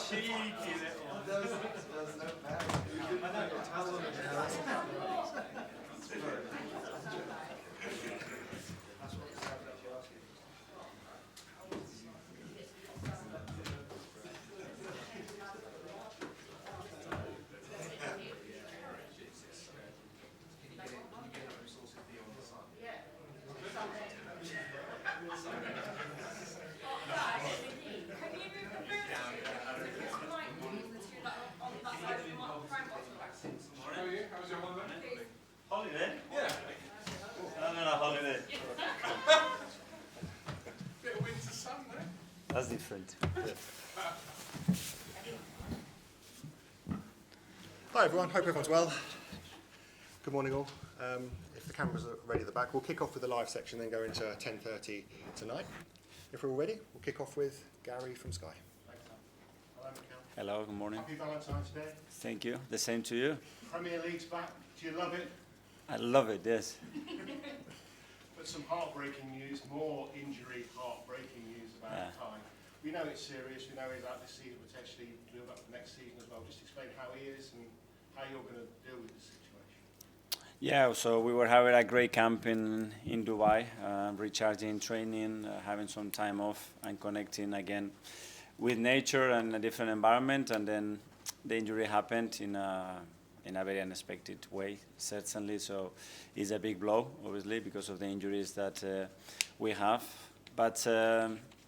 Cheeky little. Does no bad. Holiday? Yeah. I'm on a holiday. Bit of winter sun there. That's different. Hi everyone, hope everyone's well. Good morning all. If the cameras are ready at the back, we'll kick off with the live section, then go into 10:30 tonight. If we're all ready, we'll kick off with Gary from Sky. Thanks, Sam. Hello, Mikel. Hello, good morning. Happy Valentine's Day. Thank you. The same to you. Premier League's back. Do you love it? I love it, yes. But some heartbreaking news, more injury, heartbreaking news about time. We know it's serious, we know he's out this season, potentially build up for next season as well. Just explain how he is and how you're going to deal with this situation. Yeah, so we were having a great camp in Dubai, recharging, training, having some time off and connecting again with nature and a different environment, and then the injury happened in a very unexpected way, certainly. So it's a big blow, obviously, because of the injuries that we have. But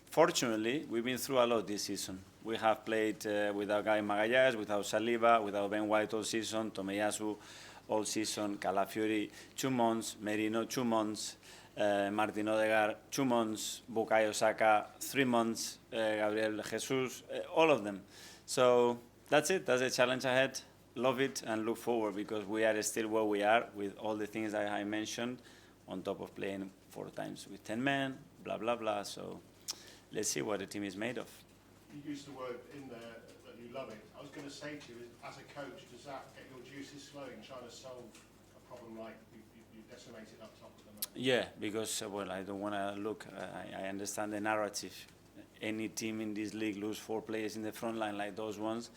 fortunately, we've been through a lot this season. We have played without Guy Magalhaes, without Saliba, without Ben White all season, Tomiyasu all season, Calafiori 2 months, Merino 2 months, Martin Odegaard 2 months, Bukayo Saka 3 months, Gabriel Jesus, all of them. So that's it. That's the challenge ahead. Love it and look forward, because we are still where we are with all the things that I mentioned, on top of playing 4 times with 10 men, blah, blah, blah. So let's see what the team is made of. You used the word in there that you love it. I was going to say to you, as a coach, does that get your juices flowing, trying to solve a problem like you decimated up top at the moment? Yeah, because, well, I don't want to look, I understand the narrative. Any team in this league lose 4 players in the front line like those ones,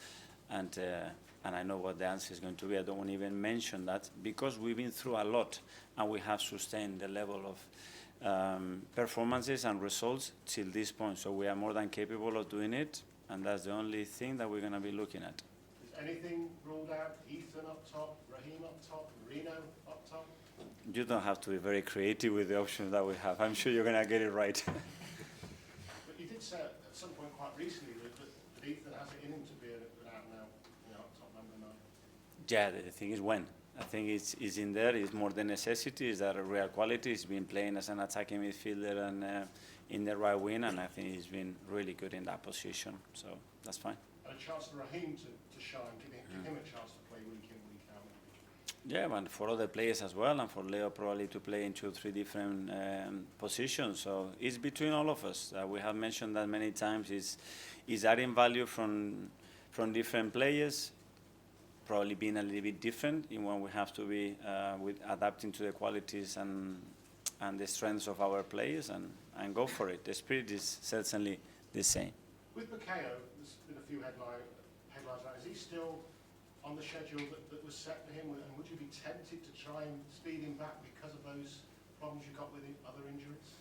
and I know what the answer is going to be. I don't want to even mention that, because we've been through a lot and we have sustained the level of performances and results till this point. So we are more than capable of doing it, and that's the only thing that we're going to be looking at. Is anything ruled out? Ethan up top, Raheem up top, Marino up top? You don't have to be very creative with the options that we have. I'm sure you're going to get it right. But you did say at some point quite recently that Ethan has it in him to be an out-and-out, up top number 9. Yeah, the thing is when. I think it's in there. It's more the necessity. It's that a real quality. He's been playing as an attacking midfielder and in the right wing, and I think he's been really good in that position. So that's fine. And a chance for Raheem to shine, give him a chance to play week in, week out. Yeah, and for other players as well, and for Leo probably to play in 2 or 3 different positions. So it's between all of us. We have mentioned that many times. Is adding value from different players, probably being a little bit different in when we have to be with adapting to the qualities and the strengths of our players and go for it. The spirit is certainly the same. With Bukayo, there's been a few headlines around. Is he still on the schedule that was set for him? And would you be tempted to try and speed him back because of those problems you got with other injuries?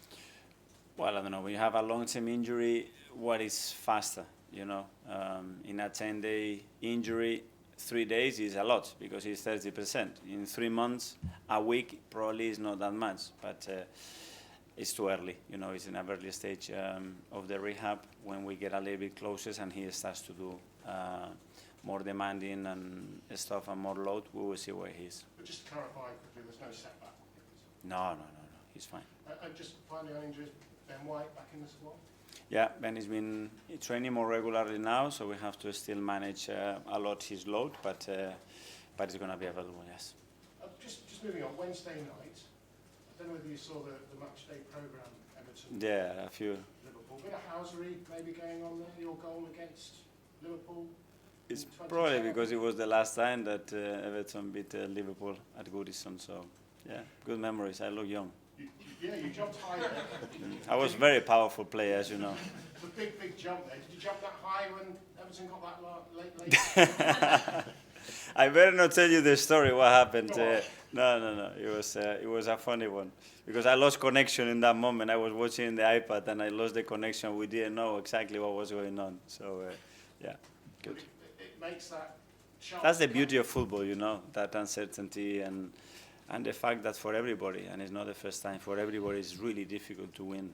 Well, I don't know. When you have a long-term injury, what is faster? In a 10-day injury, 3 days is a lot because it's 30%. In 3 months, a week probably is not that much, but it's too early. It's in a early stage of the rehab. When we get a little bit closer and he starts to do more demanding and stuff and more load, we will see where he is. But just to clarify quickly, there's no setback? No. He's fine. And just finally on injuries, Ben White back in the squad? Yeah, Ben has been training more regularly now, so we have to still manage a lot his load, but it's going to be available, yes. Just moving on, Wednesday night, I don't know whether you saw the match day programme, Everton. Yeah, a few. Liverpool. A bit of housery maybe going on there, your goal against Liverpool? It's in probably 2012. because it was the last time that Everton beat Liverpool at Goodison. So, yeah, good memories. I look young. Yeah, you jumped high there. I was very powerful player, as you know. It's a big, big jump there. Did you jump that high when Everton got that late? I better not tell you the story. What happened? Go on. No. It was a funny one because I lost connection in that moment. I was watching the iPad and I lost the connection. We didn't know exactly what was going on. So, yeah, good. It makes that sharp. That's the beauty of football, you know, that uncertainty and the fact that for everybody, and it's not the first time, for everybody it's really difficult to win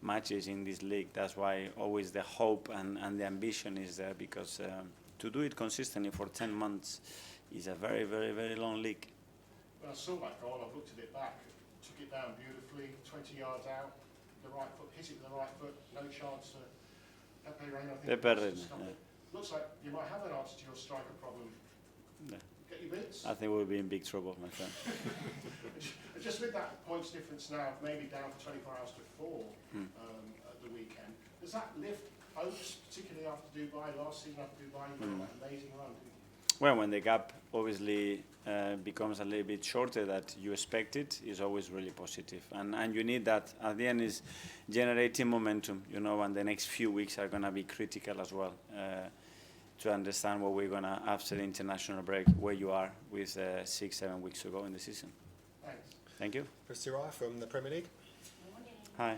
matches in this league. That's why always the hope and the ambition is there because to do it consistently for 10 months is a very, very, very long league. When I saw that goal, I looked at it back, took it down beautifully, 20 yards out, the right foot, hit it with the right foot, no chance to Pepe Reina, I think. Pepe was to Reina, stop yeah. it. Looks like you might have an answer to your striker problem. Yeah. Get your bits. I think we'll be in big trouble, my friend. Just with that points difference now, maybe down for 24 hours to 4 Mm. at the weekend, does that lift hopes, particularly after Dubai, last season after Dubai, you went on that amazing run, didn't you? Well, when the gap obviously becomes a little bit shorter that you expect it, is always really positive. And you need that. At the end is generating momentum, you know, and the next few weeks are going to be critical as well to understand what we're going to, after the international break, where you are with 6-7 weeks to go in the season. Thanks. Thank you. Chris Uriah from the Premier League. Morning. Hi.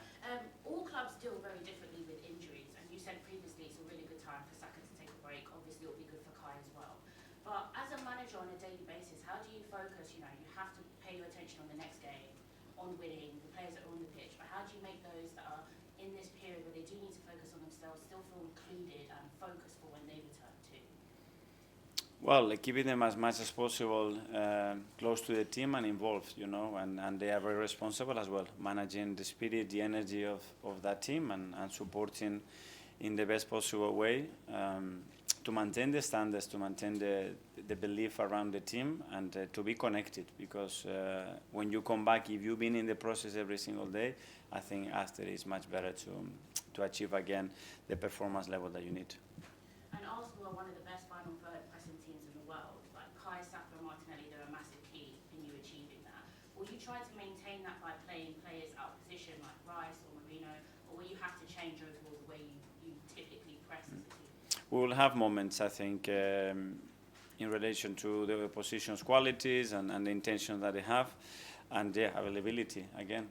All clubs deal very differently with injuries, and you said previously it's a really good time for Saka to take a break. Obviously, it'll be good for Kai as well. But as a manager on a daily basis, how do you focus? You know, you have to pay your attention on the next game, on winning, the players that are on the pitch. But how do you make those that are in this period where they do need to focus on themselves still feel included and focused for when they return too? Well, keeping them as much as possible close to the team and involved, you know, and they are very responsible as well, managing the spirit, the energy of that team and supporting in the best possible way to maintain the standards, to maintain the belief around the team and to be connected because when you come back, if you've been in the process every single day, I think after it's much better to achieve again the performance level that you need. And Arsenal are one of the best final third pressing teams in the world. Like Kai, Saka, and Martinelli, they're a massive key in you achieving that. Will you try to maintain that by playing players out of position like Rice or Marino, or will you have to change overall the way you typically press as a team? We will have moments, I think, in relation to the opposition's qualities and the intention that they have, and availability. Again,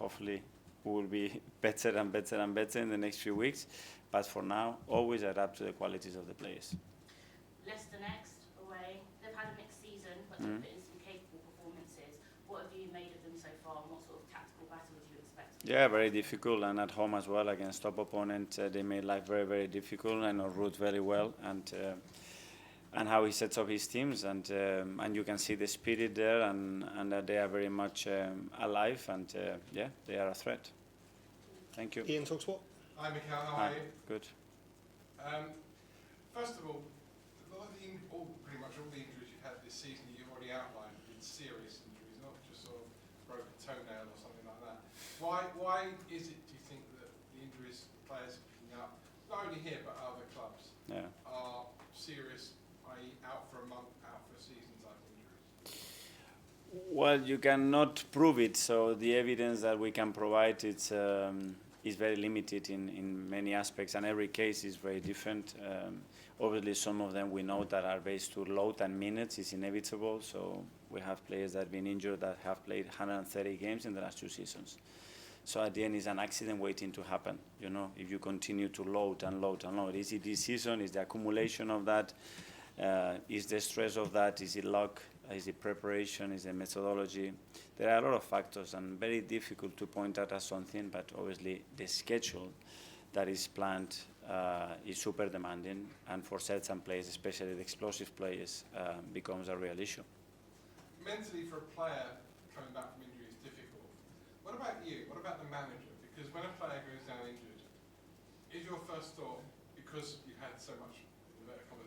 hopefully we will be better and better and better in the next few weeks. But for now, always adapt to the qualities of the players. Leicester next, away. They've had a mixed season, but they've put in some capable performances. What have you made of them so far, and what sort of tactical battle do you expect? Yeah, very difficult, and at home as well against top opponent, they made life very, very difficult. I know Ruth very well, and how he sets up his teams, and you can see the spirit there, and that they are very much alive, and they are a threat. Thank you. Ian Talksport. Hi, Mikel. How Hi. are you? Good. First of all, pretty much all the injuries you've had this season you've already outlined have been serious injuries, not just sort of broke a toenail or something like that. Why is it, do you think, that the injuries players are picking up, not only here but other clubs, are serious, i.e. out for a month, out for a season type injuries? Well, you cannot prove it, so the evidence that we can provide is very limited in many aspects, and every case is very different. Obviously, some of them we know that are based to load and minutes is inevitable. So we have players that have been injured that have played 130 games in the last 2 seasons. So at the end, it's an accident waiting to happen. You know, if you continue to load and load and load, is it this season? Is the accumulation of that? Is the stress of that? Is it luck? Is it preparation? Is it methodology? There are a lot of factors and very difficult to point out as something, but obviously the schedule that is planned is super demanding, and for certain players, especially the explosive players, becomes a real issue. Mentally, for a player coming back from injury is difficult. What about you? What about the manager? Because when a player goes down injured, is your first thought, because you had so much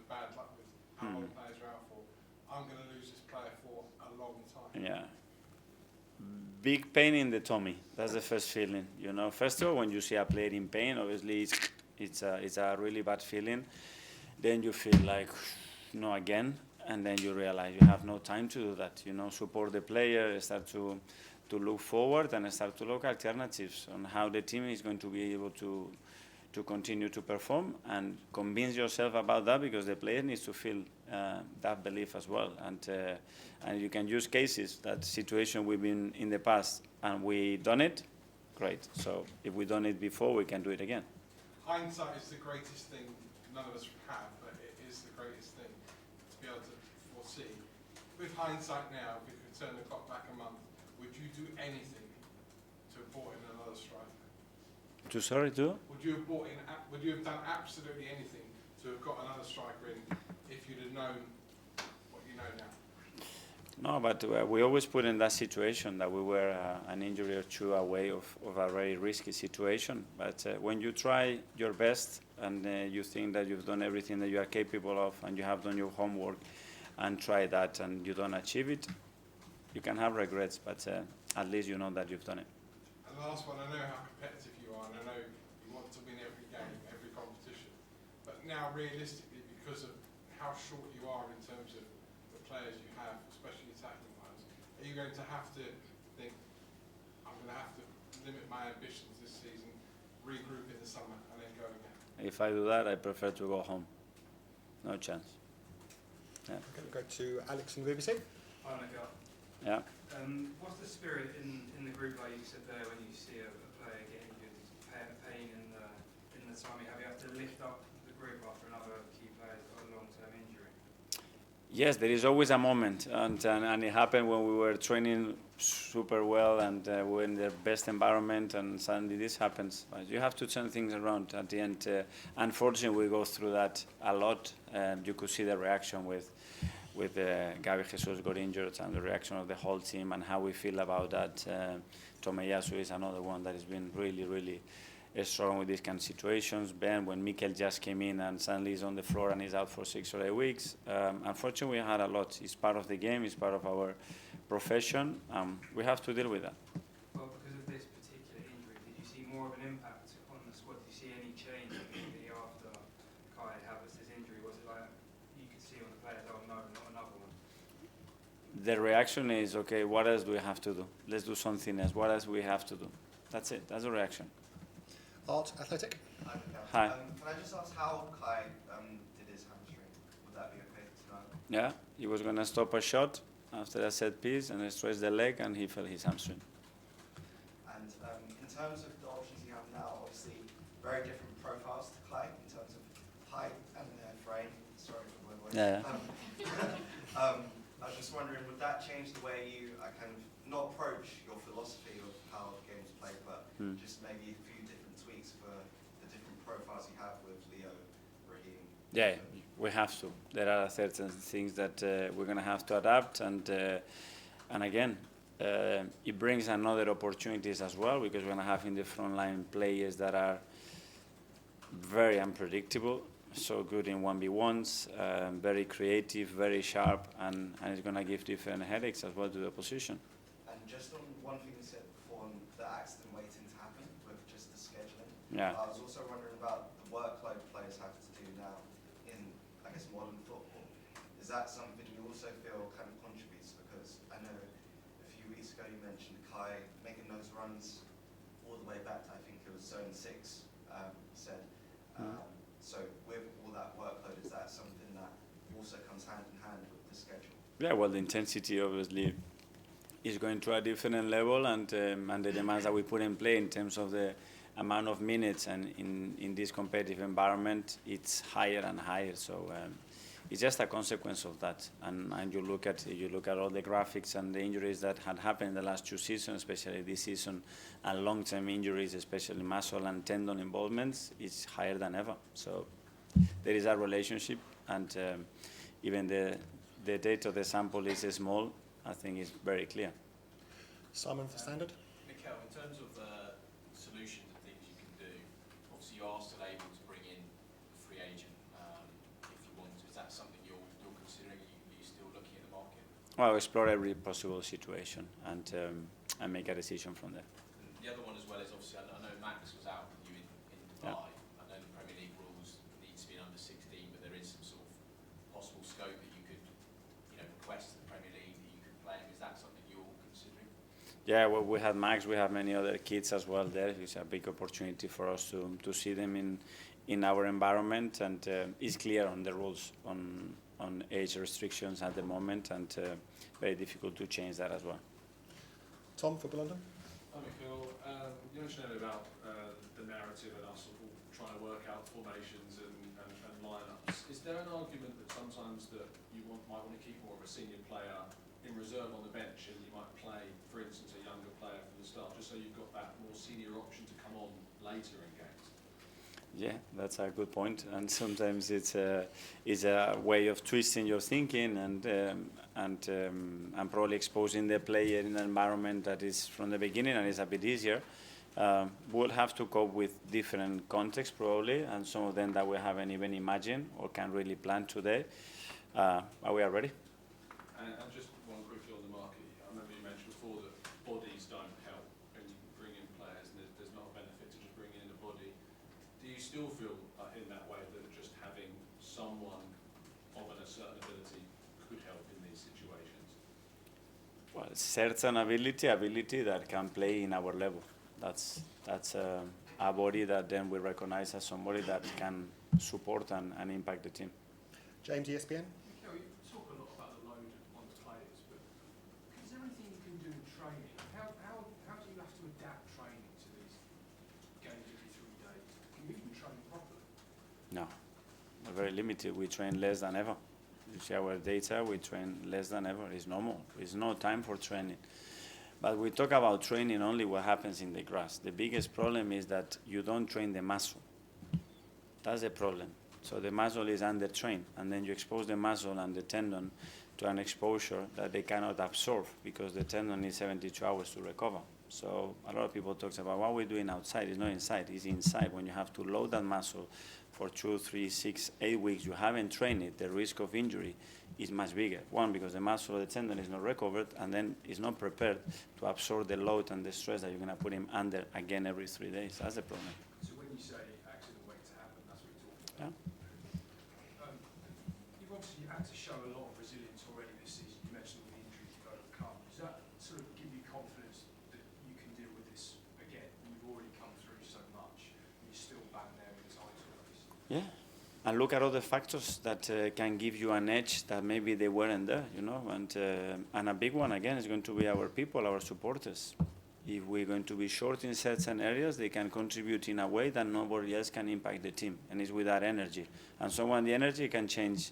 bad luck with how long players are out for, I'm going to lose this player for a long time? Yeah. Big pain in the tummy. That's the first feeling. You know, first of all, when you see a player in pain, obviously it's a really bad feeling. then you feel like, no, again, and then you realize you have no time to do that. Support the player, start to look forward, and start to look alternatives on how the team is going to be able to continue to perform, and convince yourself about that, because the player needs to feel that belief as well. And you can use cases, that situation we've been in the past and we done it, great. So if we done it before, we can do it again. Hindsight is the greatest thing none of us have, but it is the greatest thing to be able to foresee. With hindsight now, if we could turn the clock back a month, would you do anything to have brought in another striker? Would you have done absolutely anything to have got another striker in if you'd have known what you know now? No, but we always put in that situation that we were an injury or two away of a very risky situation. But when you try your best and you think that you've done everything that you are capable of, and you have done your homework and try that, and you don't achieve it, you can have regrets, but at least you know that you've done it. And the last one, I know how competitive you are, and I know you want to win every game, every competition. But now, realistically, because of how short you are in terms of the players you have, especially attacking ones, are you going to have to think, I'm going to have to limit my ambitions this season, regroup in the summer, and then go again? If I do that, I prefer to go home. No chance. Yeah. Okay, we'll go to Alex from the BBC. Hi, Mikel. Yeah. What's the spirit in the group, like you said there, when you see a player get injured, pain in the tummy? Have you had to lift up the group after another key player's got a long-term injury? Yes, there is always a moment, and it happened when we were training super well and we were in the best environment, and suddenly this happens. But you have to turn things around at the end. Unfortunately, we go through that a lot. You could see the reaction with Gabi Jesus got injured, and the reaction of the whole team, and how we feel about that. Tomiyasu is another one that has been really, really strong with these kind of situations. Ben, when Mikel just came in and suddenly is on the floor and is out for 6 or 8 weeks. Unfortunately, we had a lot. It's part of the game. It's part of our profession. We have to deal with that. Well, because of this particular injury, did you see more of an impact on the squad? Did you see any change immediately after Kai Havertz's injury? Was it like you could see on the players, oh no, not another one? The reaction is, okay, what else do we have to do? Let's do something else. What else we have to do? That's it. That's the reaction. Art Athletic. Hi. Can I just ask how Kai did his hamstring? Would that be okay to know? Yeah, he was going to stop a shot after a set piece and stretch the leg, and he felt his hamstring. And in terms of the options you have now, obviously very different profiles to Kai in terms of height and frame. Sorry for my voice. Yeah. I was just wondering, would that change the way you kind of not approach your philosophy of how the game's played, but just maybe a few different tweaks for the different profiles you have with Leo, Raheem? Yeah, we have to. There are certain things that we're going to have to adapt, and again, it brings another opportunities as well, because we're going to have in the front line players that are very unpredictable, so good in 1v1s, very creative, very sharp, and it's going to give different headaches as well to the opposition. And just on one thing you said before, on the accident waiting to happen with just the scheduling. Yeah. I was also wondering about the workload players have to do now in, I guess, modern football. Is that something you also feel kind of contributes? Because I know a few weeks ago you mentioned Kai making those runs all the way back to, I think it was zone 6, said. So with all that workload, is that something that also comes hand in hand with the schedule? Yeah, well, the intensity obviously is going to a different level, and the demands that we put in play in terms of the amount of minutes, and in this competitive environment, it's higher and higher. So it's just a consequence of that. And you look at all the graphics and the injuries that had happened in the last 2 seasons, especially this season, and long-term injuries, especially muscle and tendon involvements, it's higher than ever. So there is a relationship, and even the data of the sample is small. I think it's very clear. Simon for Standard. Mikel, in terms of solutions and things you can do, obviously you are still able to bring in a free agent if you want to. Is that something you're considering? Are you still looking at the market? Well, explore every possible situation and make a decision from there. And the other one as well is obviously, I know Max was out with you in Dubai. Yeah. I know the Premier League rules need to be under 16, but there is Yeah, well, we have Max, we have many other kids as well there. It's a big opportunity for us to see them in our environment, and it's clear on the rules on age restrictions at the moment, and very difficult to change that as well. Tom, Football London. Hi, Mikel. You mentioned earlier about the narrative and us all trying to work out formations and lineups. Is there an argument that sometimes that you might want to keep more of a senior player in reserve on the bench, and you might play, for instance, a younger player from the start, just so you've got that more senior option to come on later in games? Yeah, that's a good point. And sometimes it's a way of twisting your thinking and probably exposing the player in an environment that is from the beginning and is a bit easier. We'll have to cope with different contexts probably, and some of them that we haven't even imagined or can really plan today. But we are ready. And just one quickly on the market. I remember you mentioned before that bodies don't help when you bring in players, and there's not a benefit to just bringing in a body. Do you still feel in that way that just having someone of a certain ability could help in these situations? Well, certain ability that can play in our level. That's a body that then we recognize as somebody that can support and impact the team. James, ESPN. Mikel, you talk a lot about the load on the players, but is there anything you can do in training? How do you have to adapt training to these games every 3 days? Can you even train properly? No, we're very limited. We train less than ever. You see our data, we train less than ever. It's normal. There's no time for training. But we talk about training only what happens in the grass. The biggest problem is that you don't train the muscle. That's the problem. So the muscle is under-trained, and then you expose the muscle and the tendon to an exposure that they cannot absorb because the tendon needs 72 hours to recover. So a lot of people talk about what we're doing outside. It's not inside, it's inside. When you have to load that muscle for 2, 3, 6, 8 weeks, you haven't trained it, the risk of injury is much bigger. One, because the muscle or the tendon is not recovered, and then it's not prepared to absorb the load and the stress that you're going to put him under again every 3 days. That's the problem. So when you say accident waiting to happen, that's what you're talking about? Yeah. You've obviously had to show a lot of resilience already this season. You mentioned all the injuries you've overcome. Does that sort of give you confidence that you can deal with this again? You've already come through so much, and you're still back there in the title race. Yeah. And look at other factors that can give you an edge that maybe they weren't there, you know. And a big one, again, is going to be our people, our supporters. If we're going to be short in certain areas, they can contribute in a way that nobody else can impact the team. And it's with that energy. And so when the energy can change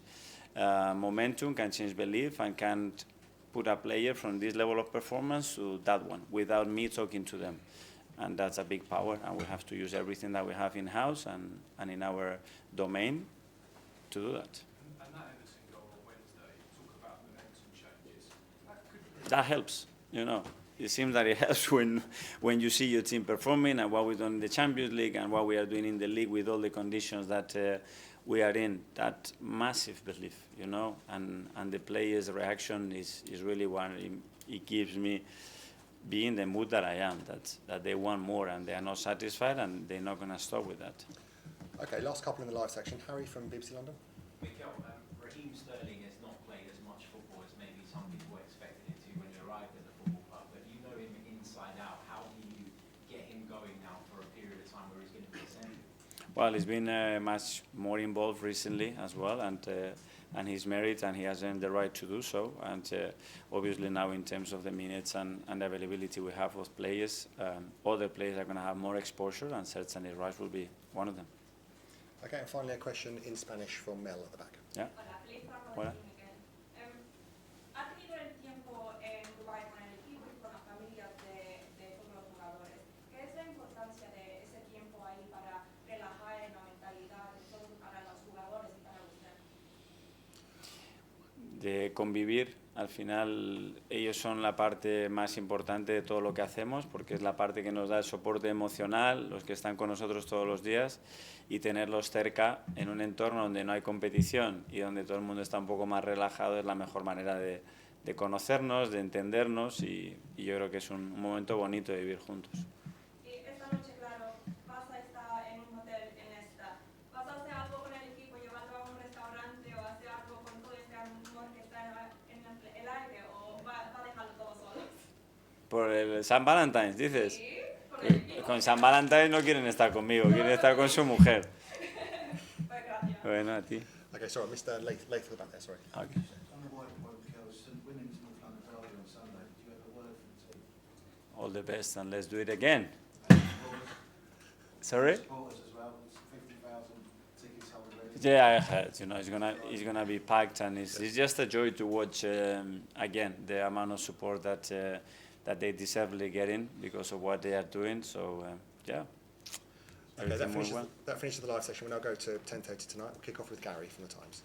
momentum, can change belief, and can put a player from this level of performance to that one without me talking to them. And that's a big power, and we have to use everything that we have in-house and in our domain to do that. And that Everton goal on Wednesday, talk about momentum changes. That helps, you know. It seems that it helps when you see your team performing and what we've done in the Champions League and what we are doing in the league with all the conditions that we are in. That massive belief, you know, and the players' reaction is really what it gives me be in the mood that I am, that they want more and they are not satisfied and they're not going to stop with that. Okay, last couple in the live section. Harry from BBC London. Mikel, Raheem Sterling has not played as much football as maybe some people expected him to when he arrived at the football club, but you know him inside out. How do you get him going now for a period of time where he's going to be essential? Well, he's been much more involved recently as well, and he's married and he has earned the right to do so. And obviously now in terms of the minutes and availability we have of players, other players are going to have more exposure, and certainly Rice will be one of them. Okay, and finally a question in Spanish from Mel at the back. Yeah. Hola, feliz trabajo Hola. de ti, Mikel. ¿Ha tenido el tiempo en Dubái con el equipo y con las familias de todos los jugadores? ¿Qué es la importancia de ese tiempo ahí para relajar la mentalidad, todo para los jugadores y para usted? De convivir, al final ellos son la parte más importante de todo lo que hacemos, porque es la parte que nos da el soporte emocional, los que están con nosotros todos los días, y tenerlos cerca en un entorno donde no hay competición y donde todo el mundo está un poco más relajado es la mejor manera de conocernos, de entendernos, y yo creo que es un momento bonito de vivir juntos. Y esta noche, claro, vas a estar en un hotel en esta. ¿Vas a hacer algo con el equipo, llevarlo a un restaurante o hacer algo con todo este amor que está en el aire, o va a dejarlo todo solo? Por el San Valentín, dices. Sí, con el equipo. Con San Valentín no quieren estar conmigo, quieren estar con su mujer. Pues gracias. Bueno, a ti. Okay, sorry, Mr. Lath at the back there, sorry. Okay. On the wider point, Mikel, winning to North London Derby on Sunday, do you have a word for the team? All the best and let's do it again. And supporters, Sorry? supporters as well, 50,000 tickets sold already. Yeah, I heard. You know, it's gonna be packed, and it's just a joy to watch again the amount of support that they deservedly getting because of what they are doing. So yeah. Okay, Everything went well. that finishes the live session. We'll now go to 10:30 tonight. We'll kick off with Gary from the Times.